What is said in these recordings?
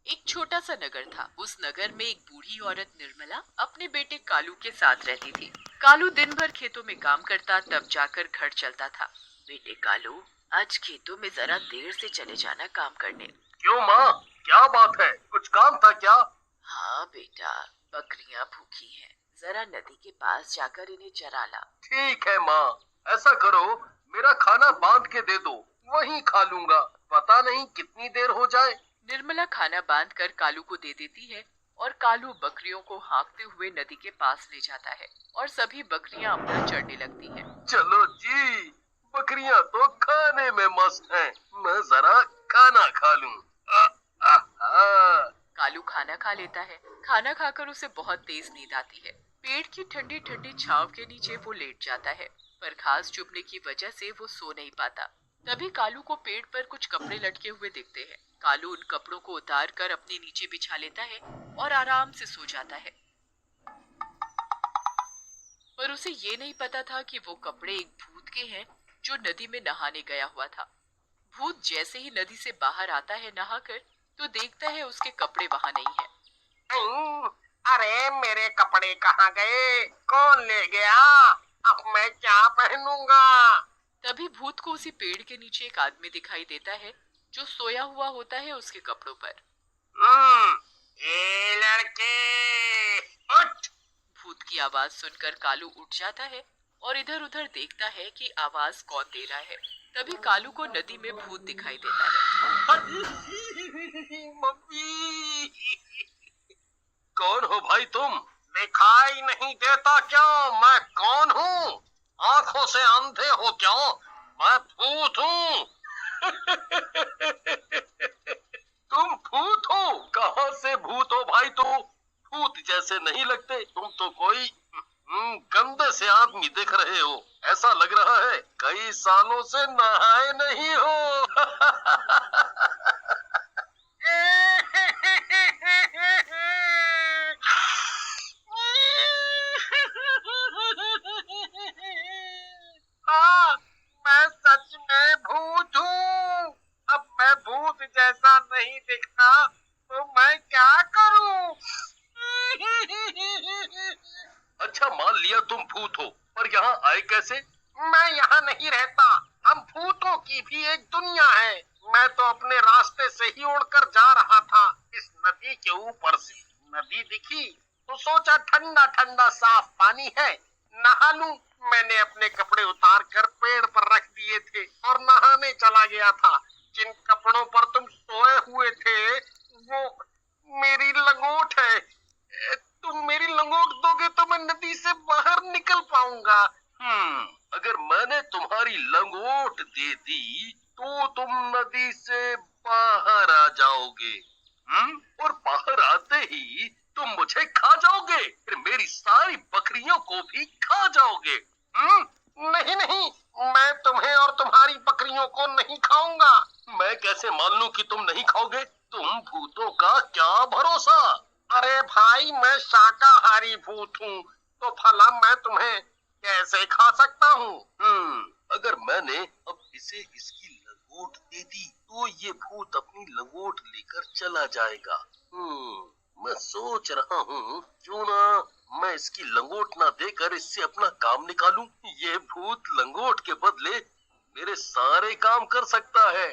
एक छोटा सा नगर था। उस नगर में एक बूढ़ी औरत निर्मला अपने बेटे कालू के साथ रहती थी। कालू दिन भर खेतों में काम करता, तब जाकर घर चलता था। बेटे कालू, आज खेतों में जरा देर से चले जाना काम करने। क्यों माँ, क्या बात है? कुछ काम था क्या? हाँ बेटा, बकरियां भूखी हैं, जरा नदी के पास जाकर इन्हें चरा ला। ठीक है माँ, ऐसा करो, मेरा खाना बांध के दे दो, वहीं खा लूंगा। पता नहीं कितनी देर हो जाए। निर्मला खाना बांध कर कालू को दे देती है और कालू बकरियों को हाँकते हुए नदी के पास ले जाता है और सभी बकरियां अपना चढ़ने लगती हैं। चलो जी, बकरियां तो खाने में मस्त हैं। मैं जरा खाना खा लूं। आ, आ, आ। कालू खाना खा लेता है। खाना खाकर उसे बहुत तेज नींद आती है। पेड़ की ठंडी ठंडी छांव के नीचे वो लेट जाता है, पर घास चुभने की वजह से वो सो नहीं पाता। तभी कालू को पेड़ पर कुछ कपड़े लटके हुए दिखते हैं। कालू उन कपड़ों को उतार कर अपने नीचे बिछा लेता है और आराम से सो जाता है। पर उसे ये नहीं पता था कि वो कपड़े एक भूत के हैं जो नदी में नहाने गया हुआ था। भूत जैसे ही नदी से बाहर आता है नहाकर, तो देखता है उसके कपड़े वहां नहीं है। अरे मेरे कपड़े कहाँ गए? कौन ले गया? अब मैं क्या पहनूंगा? तभी भूत को उसी पेड़ के नीचे एक आदमी दिखाई देता है जो सोया हुआ होता है उसके कपड़ों पर। ये लड़के, उठ! भूत की आवाज सुनकर कालू उठ जाता है और इधर उधर देखता है कि आवाज कौन दे रहा है। तभी कालू को नदी में भूत दिखाई देता है। मम्मी! कौन हो भाई तुम? दिखाई नहीं देता क्या मैं कौन हूँ? आंखों से अंधे हो क्या? मैं भूत हूँ। तुम भूत हो? कहाँ से भूत हो भाई? तो भूत जैसे नहीं लगते। तुम तो कोई गंदे से आदमी दिख रहे हो। ऐसा लग रहा है कई सालों से नहाए नहीं हो। हाँ, मैं सच में भूत हूँ। अब मैं भूत जैसा नहीं दिखता तो मैं क्या करूँ? अच्छा, मान लिया तुम भूत हो, पर यहाँ आए कैसे? मैं यहाँ नहीं रहता। हम भूतों की भी एक दुनिया है। मैं तो अपने रास्ते से ही उड़कर जा रहा था, इस नदी के ऊपर से। नदी दिखी तो सोचा ठंडा ठंडा साफ पानी है, नहा लूं। मैंने अपने कपड़े उतार कर पेड़ पर रख दिए थे और नहाने चला गया था। जिन कपड़ों पर तुम सोए हुए थे वो मेरी लंगोट है। तुम मेरी लंगोट दोगे तो मैं नदी से बाहर निकल पाऊंगा। अगर मैंने तुम्हारी लंगोट दे दी तो तुम नदी से बाहर आ जाओगे। और बाहर आते ही तुम मुझे खा जाओगे, फिर मेरी सारी बकरियों को भी खा जाओगे। नहीं नहीं, मैं तुम्हें और तुम्हारी बकरियों को नहीं खाऊंगा। मैं कैसे मान लूं कि तुम नहीं खाओगे? तुम भूतों का क्या भरोसा? अरे भाई, मैं शाकाहारी भूत हूँ, तो भला मैं तुम्हें कैसे खा सकता हूँ? अगर मैंने अब इसे इसकी लंगोट दे दी तो ये भूत अपनी लंगोट लेकर चला जाएगा। मैं सोच रहा हूँ क्यों ना मैं इसकी लंगोट ना देकर इससे अपना काम निकालूं। ये भूत लंगोट के बदले मेरे सारे काम कर सकता है।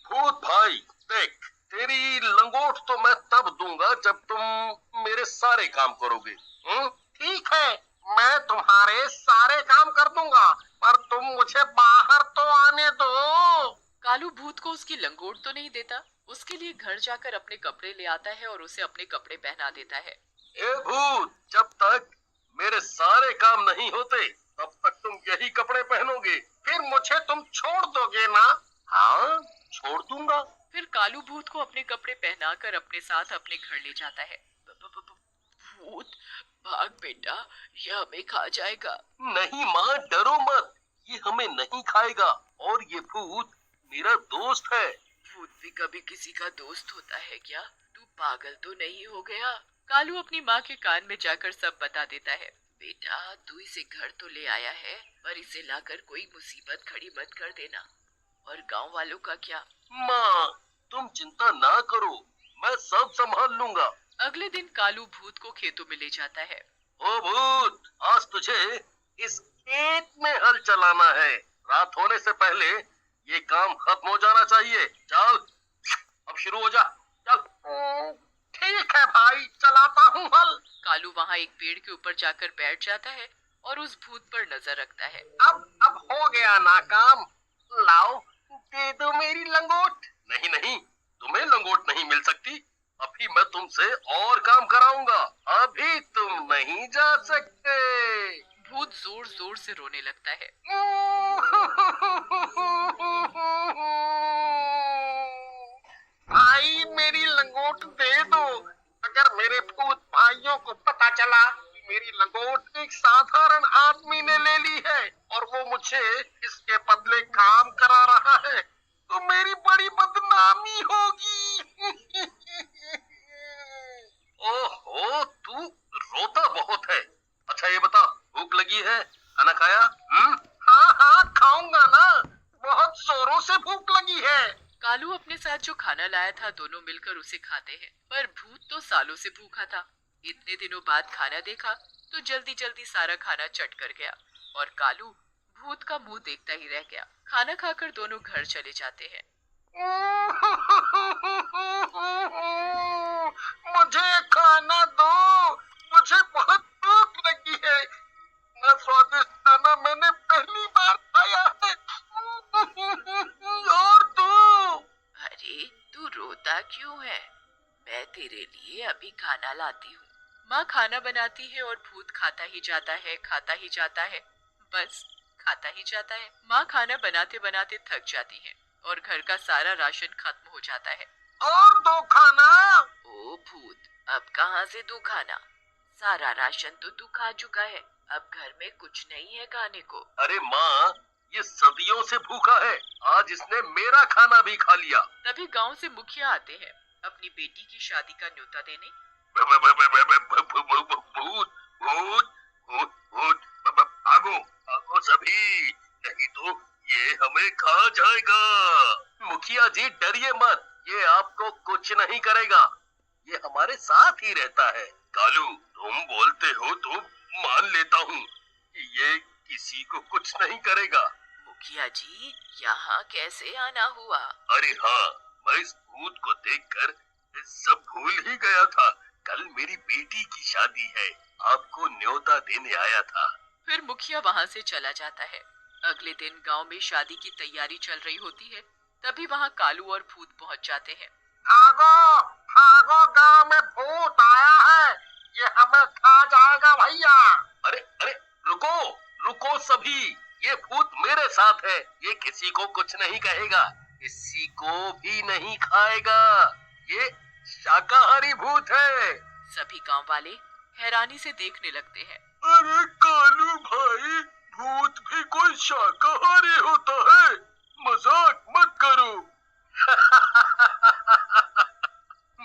भूत भाई, देख, तेरी लंगोट तो मैं तब दूंगा जब तुम मेरे सारे काम करोगे। ठीक है, मैं तुम्हारे सारे काम कर दूंगा, पर तुम मुझे बाहर तो आने दो। कालू भूत को उसकी लंगोट तो नहीं देता, उसके लिए घर जाकर अपने कपड़े ले आता है और उसे अपने कपड़े पहना देता है। ए भूत, जब तक मेरे सारे काम नहीं होते तब तक तुम यही कपड़े पहनोगे। फिर मुझे तुम छोड़ दोगे ना? हाँ, छोड़ दूंगा। फिर कालू भूत को अपने कपड़े पहनाकर अपने साथ अपने घर ले जाता है। भूत, भाग बेटा, यह हमें खा जाएगा। नहीं माँ, डरो मत, ये हमें नहीं खाएगा और ये भूत मेरा दोस्त है। भूत भी कभी किसी का दोस्त होता है क्या? तू पागल तो नहीं हो गया? कालू अपनी माँ के कान में जाकर सब बता देता है। बेटा, तू इसे घर तो ले आया है, पर इसे लाकर कोई मुसीबत खड़ी मत कर देना। और गांव वालों का क्या? माँ, तुम चिंता ना करो, मैं सब संभाल लूंगा। अगले दिन कालू भूत को खेतों में ले जाता है। ओ भूत, आज तुझे इस खेत में हल चलाना है। रात होने से पहले ये काम खत्म हो जाना चाहिए। चल, अब शुरू हो जा। चल। ठीक है भाई, चलाता हूँ हल। कालू वहाँ एक पेड़ के ऊपर जाकर बैठ जाता है और उस भूत पर नजर रखता है। अब हो गया ना काम। लाओ, दे दो मेरी लंगोट। नहीं नहीं, तुम्हें लंगोट नहीं मिल सकती। अभी मैं तुमसे और काम कराऊंगा। अभी तुम नहीं जा सकते। भूत जोर जोर से रोने लगता है। भाई, मेरी लंगोट दे दो। अगर मेरे भूत भाइयों को पता चला कि मेरी लंगोट एक साधारण आदमी ने ले ली है और वो मुझे इसके बदले काम करा रहा है, तो मेरी बड़ी बदनामी होगी। ओहो, तू रोता बहुत है। अच्छा ये बता, भूख लगी है? खाना खाया? हाँ हाँ, खाऊंगा ना। बहुत जोरों से भूख लगी है। कालू अपने साथ जो खाना लाया था दोनों मिलकर उसे खाते हैं, पर भूत तो सालों से भूखा था। इतने दिनों बाद खाना देखा तो जल्दी जल्दी सारा खाना चट कर गया और कालू भूत का मुंह देखता ही रह गया। खाना खाकर दोनों घर चले जाते हैं। मुझे खाना दो, मुझे बहुत भूख लगी है। इतना स्वादिष्ट खाना मैंने पहली बार खाया है। और तू? अरे तू रोता क्यों है? मैं तेरे लिए अभी खाना लाती हूँ। माँ खाना बनाती है और भूत खाता ही जाता है, खाता ही जाता है, बस खाता ही जाता है। माँ खाना बनाते बनाते थक जाती है और घर का सारा राशन खत्म हो जाता है। और दो खाना। ओ भूत, अब कहाँ से दूं खाना? सारा राशन तो तू खा चुका है, अब घर में कुछ नहीं है खाने को। अरे माँ, ये सदियों से भूखा है, आज इसने मेरा खाना भी खा लिया। तभी गांव से मुखिया आते हैं अपनी बेटी की शादी का न्योता देने। भूत भूत भूत भूत, भागो भागो सभी, नहीं तो ये हमें खा जाएगा। मुखिया जी डरिए मत, ये आपको कुछ नहीं करेगा, ये हमारे साथ ही रहता है। कालू, तुम बोलते हो तो मान लेता हूँ कि ये किसी को कुछ नहीं करेगा। मुखिया जी, यहाँ कैसे आना हुआ? अरे हाँ, मैं इस भूत को देखकर सब भूल ही गया था। कल मेरी बेटी की शादी है, आपको न्योता देने आया था। फिर मुखिया वहाँ से चला जाता है। अगले दिन गांव में शादी की तैयारी चल रही होती है, तभी वहाँ कालू और भूत पहुँच जाते हैं। भागो भागो, गांव में भूत आया है, ये हमें खा जाएगा भैया। अरे अरे, रुको रुको सभी, ये भूत मेरे साथ है, ये किसी को कुछ नहीं कहेगा, किसी को भी नहीं खाएगा, ये शाकाहारी भूत है। सभी गांव वाले हैरानी से देखने लगते हैं। अरे कालू भाई, भूत भी कोई शाकाहारी होता है? मजाक मत करो।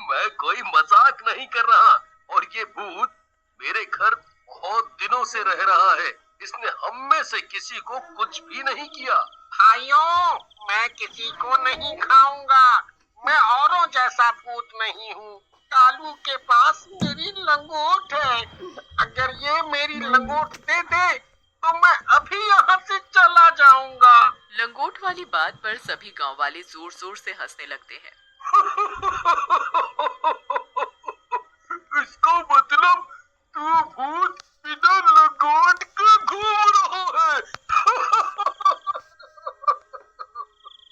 मैं कोई मजाक नहीं कर रहा, और ये भूत मेरे घर बहुत दिनों से रह रहा है, इसने हम में से किसी को कुछ भी नहीं किया। भाइयों, मैं किसी को नहीं खाऊंगा, मैं औरों जैसा भूत नहीं हूँ। कालू के पास मेरी लंगोट है, अगर ये मेरी लंगोट दे दे तो मैं अभी यहाँ से चला जाऊंगा। लंगोट वाली बात पर सभी गांव वाले जोर जोर से हंसने लगते हैं। इसका मतलब तू भूत बिना लंगोट के घूम रहा है।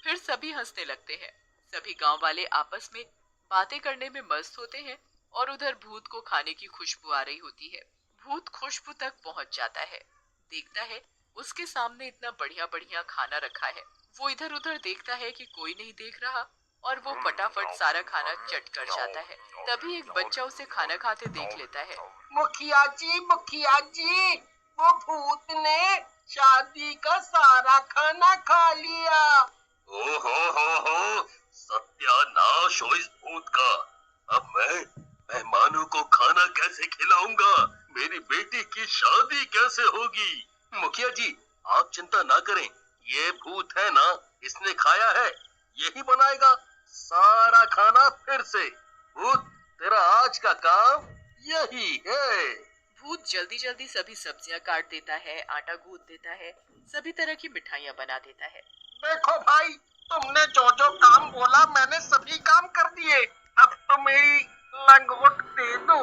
फिर सभी हंसने लगते हैं। सभी गांव वाले आपस में बातें करने में मस्त होते हैं और उधर भूत को खाने की खुशबू आ रही होती है। भूत खुशबू तक पहुंच जाता है, देखता है उसके सामने इतना बढ़िया बढ़िया खाना रखा है। वो इधर उधर देखता है कि कोई नहीं देख रहा और वो फटाफट सारा खाना चट कर जाता है। तभी एक बच्चा उसे खाना खाते देख लेता है। मुखिया जी, वो भूत ने शादी का सारा खाना खा लिया। हो, सत्यानाश हो इस भूत का। अब मैं मेहमानों को खाना कैसे खिलाऊंगा? मेरी बेटी की शादी कैसे होगी? मुखिया जी, आप चिंता ना करें, ये भूत है ना, इसने खाया है, यही बनाएगा सारा खाना फिर से। भूत, तेरा आज का काम यही है। भूत जल्दी जल्दी सभी सब्जियां काट देता है, आटा गूंथ देता है, सभी तरह की मिठाइयाँ बना देता है। देखो भाई, तुमने जो जो काम बोला मैंने सभी काम कर दिए। अब तो मेरी लंगोट दे दो।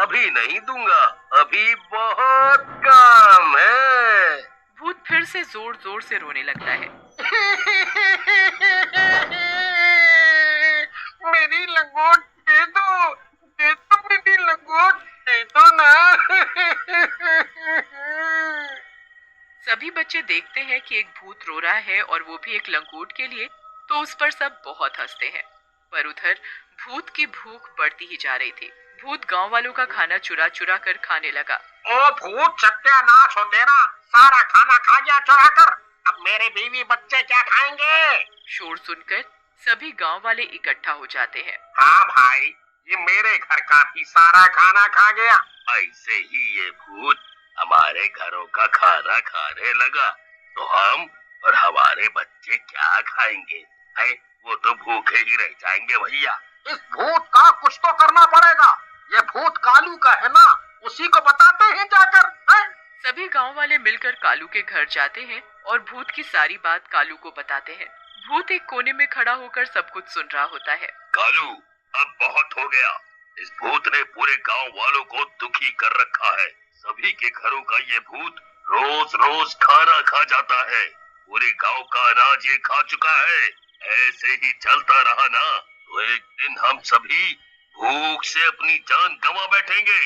अभी नहीं दूंगा, अभी बहुत काम है। भूत फिर से जोर जोर से रोने लगता है। मेरी लंगोट दे दो, दे दो, मेरी लंगोट दे दो ना। सभी बच्चे देखते हैं कि एक भूत रो रहा है और वो भी एक लंगोट के लिए, तो उस पर सब बहुत हंसते हैं। पर उधर भूत की भूख बढ़ती ही जा रही थी। भूत गांव वालों का खाना चुरा चुरा कर खाने लगा। ओ भूत, सत्यानाश हो तेरा, सारा खाना खा गया चुरा कर। अब मेरे बीवी बच्चे क्या खाएंगे? शोर सुनकर सभी गांव वाले इकट्ठा हो जाते हैं। हाँ भाई, ये मेरे घर का भी सारा खाना खा गया। ऐसे ही ये भूत हमारे घरों का खाना खाने लगा तो हम और हमारे बच्चे क्या खाएंगे? है, वो तो भूखे ही रह जाएंगे भैया। इस भूत का कुछ तो करना पड़ेगा। ये भूत कालू का है ना, उसी को बताते हैं जाकर। है? सभी गांव वाले मिलकर कालू के घर जाते हैं और भूत की सारी बात कालू को बताते हैं। भूत एक कोने में खड़ा होकर सब कुछ सुन रहा होता है। कालू, अब बहुत हो गया। इस भूत ने पूरे गांव वालों को दुखी कर रखा है। सभी के घरों का ये भूत रोज रोज खाना खा जाता है। पूरे गांव का अनाज ये खा चुका है। ऐसे ही चलता रहा ना तो एक दिन हम सभी भूख से अपनी जान गंवा बैठेंगे।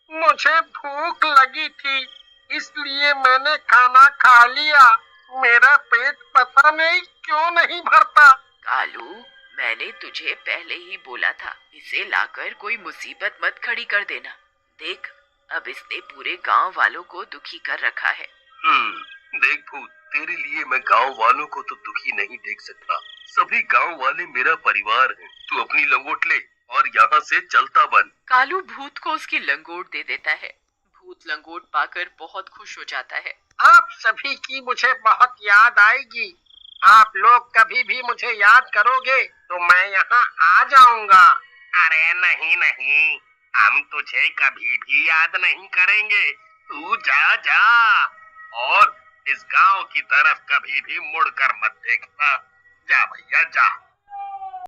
मुझे भूख लगी थी, इसलिए मैंने खाना खा लिया। मेरा पेट पता नहीं क्यों नहीं भरता। कालू, मैंने तुझे पहले ही बोला था, इसे लाकर कोई मुसीबत मत खड़ी कर देना। देख, अब इसने पूरे गांव वालों को दुखी कर रखा है। देख भूत, तेरे लिए मैं गांव वालों को तो दुखी नहीं देख सकता। सभी गांव वाले मेरा परिवार हैं। तू अपनी लंगोट ले और यहाँ से चलता बन। कालू भूत को उसकी लंगोट दे देता है। भूत लंगोट पाकर बहुत खुश हो जाता है। आप सभी की मुझे बहुत याद आएगी। आप लोग कभी भी मुझे याद करोगे तो मैं यहाँ आ जाऊंगा। अरे नहीं नहीं, हम तुझे कभी भी याद नहीं करेंगे। तू जा जा, और इस गांव की तरफ कभी भी मुड़कर मत देखना। जा भैया जा।